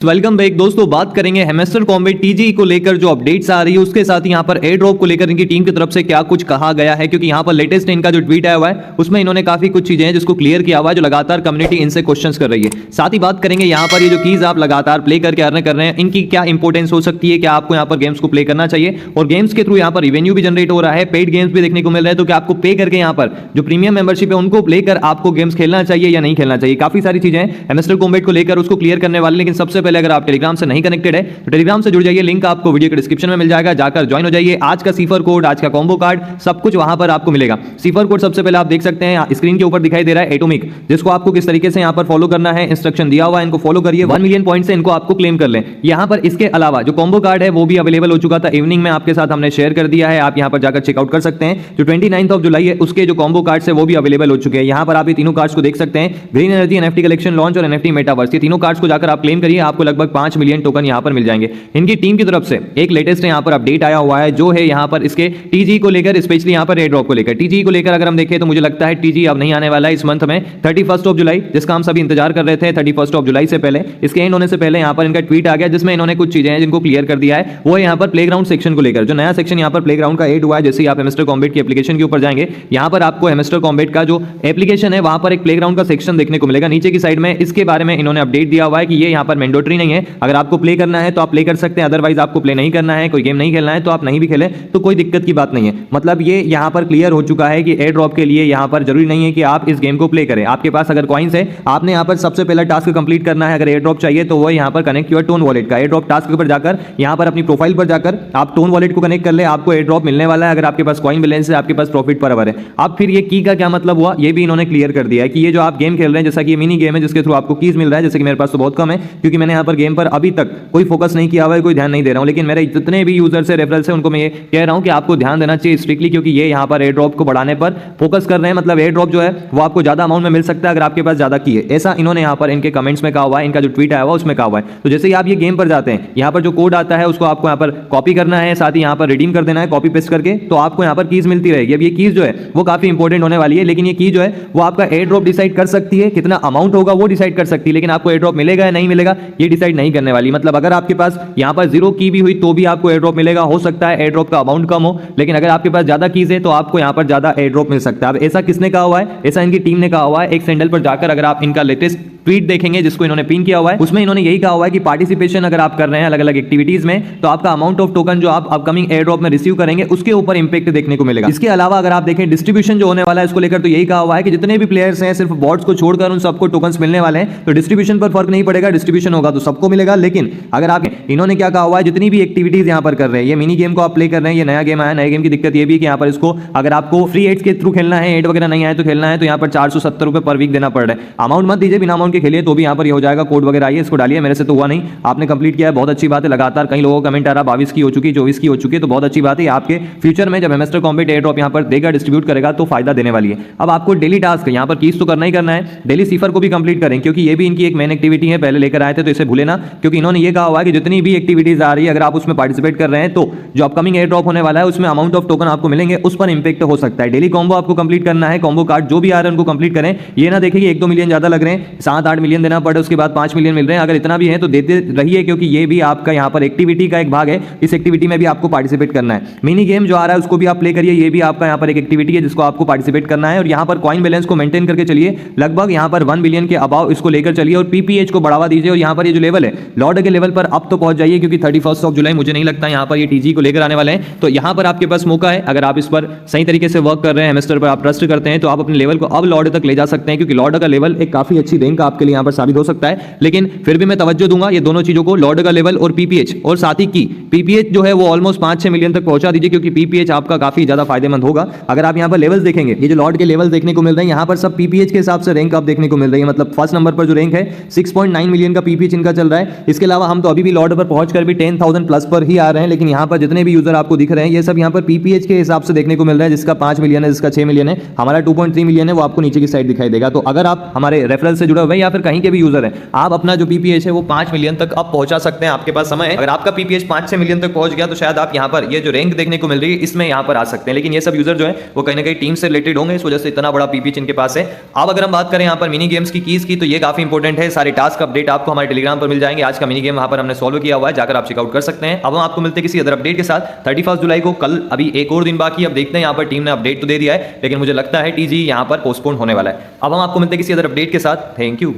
Welcome back दोस्तों। बात करेंगे हैमस्टर कॉम्बैट टीजी को लेकर जो अपडेट्स आ रही है उसके साथ ही यहाँ पर एयर ड्रॉप को लेकर इनकी टीम की तरफ से क्या कुछ कहा गया है, क्योंकि यहाँ पर लेटेस्ट इनका जो ट्वीट आया हुआ है उसमें इन्होंने काफी कुछ चीजें हैं जिसको क्लियर किया हुआ है, जो लगातार कम्युनिटी इनसे क्वेश्चंस कर रही है। साथ ही बात करेंगे यहाँ पर ये जो कीज आप लगातार प्ले करके अर्न कर रहे हैं इनकी क्या इंपॉर्टेंस हो सकती है, क्या आपको यहाँ पर गेम्स को प्ले करना चाहिए और गेम्स के थ्रू यहाँ पर रिवेन्यू भी जनरेट हो रहा है, पेड गेम्स भी देखने को मिल रहे हैं, तो क्या आपको पे करके यहाँ पर जो प्रीमियम मेंबरशिप है उनको लेकर आपको गेम्स खेलना चाहिए या नहीं खेलना चाहिए। काफी सारी चीजें हैमस्टर कॉम्बैट को लेकर उसको क्लियर करने वाले। लेकिन सबसे पहले अगर आप टेलीग्राम से नहीं कनेक्टेड है तो टेलीग्राम से जुड़ जाइए, लिंक आपको वीडियो के डिस्क्रिप्शन में मिल जाएगा, जाकर ज्वाइन हो जाइए। आज का सीफर कोड, आज का कॉम्बो कार्ड, सब कुछ वहां पर आपको मिलेगा। सीफर कोड सबसे पहले आप देख सकते हैं स्क्रीन के ऊपर दिखाई दे रहा है एटॉमिक, जिसको आपको किस तरीके से यहां पर फॉलो करना है, इंस्ट्रक्शन दिया हुआ है, इनको फॉलो करिए। 1 मिलियन पॉइंट से इनको आपको क्लेम कर लें। यहां पर इसके अलावा जो कॉम्बो कार्ड है वो भी अवेलेबल हो चुका था, इवनिंग में आपके साथ हमने शेयर कर दिया है, आप यहां पर जाकर चेकआउट कर सकते हैं। जो 29 जुलाई है उसके जो कॉम्बो कार्ड्स है वो भी अवेलेबल हो चुके हैं। यहां पर आप ये तीनों कार्ड्स को देख सकते हैं, green energy, NFT collection launch और एनएफटी मेटावर्स। ये तीनों कार्ड्स को जाकर आप क्लेम करिए, आपको लगभग 5 मिलियन टोकन यहां पर मिल जाएंगे। इनकी टीम की तरफ से एक लेटेस्ट यहां पर अपडेट आया हुआ है, जो है यहां पर इसके टीजी को लेकर, स्पेशली यहां पर एयर ड्रॉप को लेकर। टीजी को लेकर अगर हम देखें तो मुझे लगता है टीजी अब नहीं आने वाला है इस मंथ में, 31 जुलाई, जिसका हम सभी इंतजार कर रहे थे। 31 जुलाई से पहले, इसके एंड होने से पहले यहां पर इनका ट्वीट आ गया जिसमें इन्होंने कुछ चीजें हैं जिनको क्लियर कर दिया है। वो यहां पर प्लेग्राउंड सेक्शन को लेकर, जो नया सेक्शन यहां पर प्लेग्राउंड का एड हुआ है, जैसे आप हैमस्टर कॉम्बैट की एप्लीकेशन के ऊपर जाएंगे, यहां पर आपको हैमस्टर कॉम्बैट का जो एप्लीकेशन है वहां पर एक प्लेग्राउंड का सेक्शन देखने को मिलेगा नीचे की साइड में। इसके बारे में इन्होंने अपडेट दिया हुआ है कि ये यहां पर मैंडेटरी नहीं है, अगर आपको प्ले करना है तो आप प्ले कर सकते हैं, अदरवाइज आपको प्ले नहीं करना है, कोई गेम नहीं खेलना है तो आप नहीं भी खेलें तो कोई दिक्कत की बात नहीं है। मतलब ये यहां पर क्लियर हो चुका है कि एयर ड्रॉप के लिए यहां पर जरूरी नहीं है कि आप इस गेम को प्ले करें। आपके पास अगर कॉइंस है, आपने यहां पर सबसे पहला टास्क कंप्लीट करना है। अगर एयर ड्रॉप चाहिए तो वो यहां पर कनेक्ट योर टोन वॉलेट का एयर ड्रॉप टास्क पर जाकर यहां पर अपनी प्रोफाइल पर जाकर आप टोन वॉलेट को कनेक्ट कर ले, आपको एयर ड्रॉप मिलने वाला है। अगर आपके पास कॉइन बैलेंस है, आपके पास प्रॉफिट पर आवर है। अब फिर ये की का क्या मतलब हुआ, ये भी इन्होंने क्लियर कर दिया है कि ये जो आप गेम खेल रहे हैं, जैसा कि मिनी गेम है जिसके थ्रू आपको कीज मिल रहा है, जैसे कि मेरे पास तो बहुत कम है क्योंकि मैंने यहां पर गेम पर अभी तक कोई फोकस नहीं किया हुआ है, कोई ध्यान नहीं दे रहा हूं। लेकिन मेरे जितने भी यूजर से रेफरल से उनको मैं ये कह रहा हूं कि आपको ध्यान देना चाहिए स्ट्रिक्टली, क्योंकि ये यहां पर एयर ड्रॉप को बढ़ाने पर फोकस कर रहे हैं। मतलब एयर ड्रॉप जो है वो आपको ज्यादा अमाउंट में मिल सकता है अगर आपके पास ज्यादा की है, ऐसा इन्होंने यहां पर इनके कमेंट्स में कहा हुआ है, इनका जो ट्वीट आया हुआ उसमें कहा हुआ है। तो जैसे ही आप ये गेम पर जाते हैं, यहां पर जो कोड आता है उसको आपको यहां पर कॉपी करना है, साथ ही यहां पर रिडीम कर देना है कॉपी पेस्ट करके, तो आपको यहां पर कीज मिलती रहेगी। अब ये कीज जो है वो काफी इंपॉर्टेंट होने वाली है, लेकिन ये की जो है वो आपका एयर ड्रॉप डिसाइड कर सकती है, कितना अमाउंट होगा वो डिसाइड कर सकती है, लेकिन आपको एयर ड्रॉप मिलेगा या नहीं मिलेगा ये डिसाइड नहीं करने वाली। मतलब अगर आपके पास यहां पर 0 की भी हुई तो भी आपको एयर ड्रॉप मिलेगा, हो सकता है एयर ड्रॉप का अमाउंट कम हो, लेकिन अगर आपके पास ज्यादा कीज है तो आपको यहां पर ज्यादा एयर ड्रॉप मिल सकता है। अब ऐसा किसने कहा हुआ है, ऐसा इनकी टीम ने कहा हुआ है। एक सैंडल पर जाकर अगर आप इनका लेटेस्ट ट्वीट देखेंगे जिसको इन्होंने पिन किया हुआ है, उसमें इन्होंने यही कहा हुआ है कि पार्टिसिपेशन अगर आप कर रहे हैं अलग अलग एक्टिविटीज में तो आपका अमाउंट ऑफ टोकन जो आप अपकमिंग एयर ड्रॉप में रिसीव करेंगे उसके ऊपर इंपैक्ट देखने को मिलेगा। इसके अलावा अगर आप देखें डिस्ट्रीब्यूशन जो होने वाला है इसको लेकर, तो यही कहा हुआ है कि जितने भी प्लेयर्स हैं सिर्फ बॉट्स को छोड़कर उन सबको टोकन्स मिलने वाले हैं, तो डिस्ट्रीब्यूशन पर फर्क नहीं पड़ेगा, डिस्ट्रीब्यूशन होगा तो सबको मिलेगा। लेकिन अगर आप, इन्होंने क्या कहा हुआ है, जितनी भी एक्टिविटीज यहां पर कर रहे हैं, ये मिनी गेम को आप प्ले कर रहे हैं, ये नया गेम आया, नए गेम की दिक्कत ये भी कि यहां पर इसको अगर आपको फ्री एड्स के थ्रू खेलना है, एड वगैरह नहीं आए तो खेलना है, तो यहां पर 470 रुपए पर वीक देना पड़ रहा है। अमाउंट मत दीजिए, बिना अमाउंट के खेलिए तो भी यहां पर हो जाएगा। कोड वगैरह आइए, इसको डालिए, मेरे से तो हुआ नहीं, आपने कंप्लीट किया है, बहुत अच्छी बात है। लगातार कई लोगों का कमेंट आ रहा 22 की हो चुकी, 24 की हो चुकी है, तो बहुत अच्छी बात है। आपके फ्यूचर में जब हैमस्टर कॉम्बैट एयर ड्रॉप यहां पर देगा, डिस्ट्रीब्यूट करेगा तो फायदा देने वाली है। अब आपको डेली टास्क यहां पर कीज तो करना ही करना है, डेली सीफर को भी कंप्लीट करें क्योंकि ये भी इनकी एक मेन एक्टिविटी है, पहले लेकर आए थे तो इसे भूले ना, क्योंकि इन्होंने ये कहा हुआ है कि जितनी भी एक्टिविटीज आ रही है अगर आप उसमें पार्टिसिपेट कर रहे हैं तो जो अपकमिंग एयर ड्रॉप होने वाला है उसमें अमाउंट ऑफ टोकन आपको मिलेंगे, उस पर इंपैक्ट हो सकता है। डेली कॉम्बो आपको कंप्लीट करना है, कॉम्बो कार्ड जो भी आ रहे हैं उनको कंप्लीट करें। ये ना देखें कि 1-2 मिलियन ज्यादा लग रहे हैं, 7-8 मिलियन देना पड़े, उसके बाद 5 मिलियन मिल रहे हैं। अगर इतना भी है तो देते रहिए, क्योंकि ये भी आपका यहाँ पर एक्टिविटी का एक भाग है, इस एक्टिविटी में भी आपको पार्टिसिपेट करना है। मिनी गेम जो आ रहा है उसको भी आप प्ले करिए, ये भी आपका यहाँ पर एक एक्टिविटी है जिसको आपको पार्टिसिपेट करना है। और यहाँ पर कॉइन बैलेंस को मेंटेन करके चलिए, लगभग यहाँ पर 1 बिलियन के अबाव इसको लेकर चलिए और पीपीएच को बढ़ावा दीजिए। और यहाँ पर ये जो लेवल है लॉर्ड के लेवल पर अब तो पहुंच जाइए, क्योंकि 31 जुलाई मुझे नहीं लगता यहाँ पर ये टीजी को लेकर आने वाले हैं, तो यहाँ पर आपके पास मौका है। अगर आप इस पर सही तरीके से वर्क कर रहे हैं, हैमस्टर पर आप ट्रस्ट करते हैं, तो आप अपने लेवल को अब लॉर्ड तक ले जा सकते हैं, क्योंकि लॉर्ड का लेवल एक काफी अच्छी रैंक आपके लिए यहाँ पर साबित हो सकता है। लेकिन फिर भी मैं तवज्जो दूंगा ये दोनों चीजों को, लॉर्ड का लेवल और पीपीएच, और साथ ही की पीपीएच जो है वो ऑलमोस्ट 5-6 मिलियन तक पहुंचा दीजिए, क्योंकि पीपीएच आपका काफी ज्यादा फायदेमंद होगा। अगर आप यहाँ पर लेवल्स देखेंगे, ये जो लॉर्ड के लेवल देखने को मिल रहे हैं यहाँ पर सब पीपीएच के हिसाब से रैंक आप देखने को मिल रही है। मतलब फर्स्ट नंबर पर जो रैंक है 6.9 मिलियन का पीपीएच इनका चल रहा है। इसके अलावा हम तो अभी भी लॉर्ड पर पहुंचकर भी 10,000 प्लस पर ही आ रहे हैं, लेकिन यहाँ पर जितने भी यूजर आपको दिख रहे हैं ये सब यहाँ पर पीपीएच के हिसाब से देखने को मिल रहा है, जिसका 5 मिलियन है, जिसका 6 मिलियन है, हमारा 2.3 मिलियन है, वो आपको नीचे की साइड दिखाई देगा। तो अगर आप हमारे रेफरल से जुड़े हुए या फिर कहीं के भी यूजर हैं, आप अपना जो पीपीएच है वो 5 मिलियन तक आप पहुंचा सकते हैं, आपके पास समय है। अगर आपका पीपीएच 5-6 मिलियन तक पहुंच गया तो शायद आप यहाँ पर ये जो रैंक देखने को मिल रही है इसमें यहाँ पर आ सकते हैं। लेकिन ये सब यूजर जो है वो कहीं ना कहीं टीम से रिलेटेड होंगे, इस वजह से इतना बड़ा पीपीएच इनके पास है। अब अगर हम बात करें यहाँ पर मिनी गेम्स की कीज की, तो ये काफी इंपॉर्टेंट है। सारे टास्क अपडेट आपको हमारे टेलीग्राम टेलीग्राम पर मिल जाएंगे। आज का मिनी गेम वहां पर हमने सॉल्व किया हुआ है, जाकर आप चेकआउट कर सकते हैं। अब हम आपको मिलते हैं किसी अदर अपडेट के साथ 31 जुलाई को। कल अभी एक और दिन बाकी, अब देखते हैं। यहाँ पर टीम ने अपडेट तो दे दिया है, लेकिन मुझे लगता है टीजी यहाँ पर पोस्टपोन होने वाला है। अब हम आपको मिलते हैं किसी अदर अपडेट के साथ। Thank you.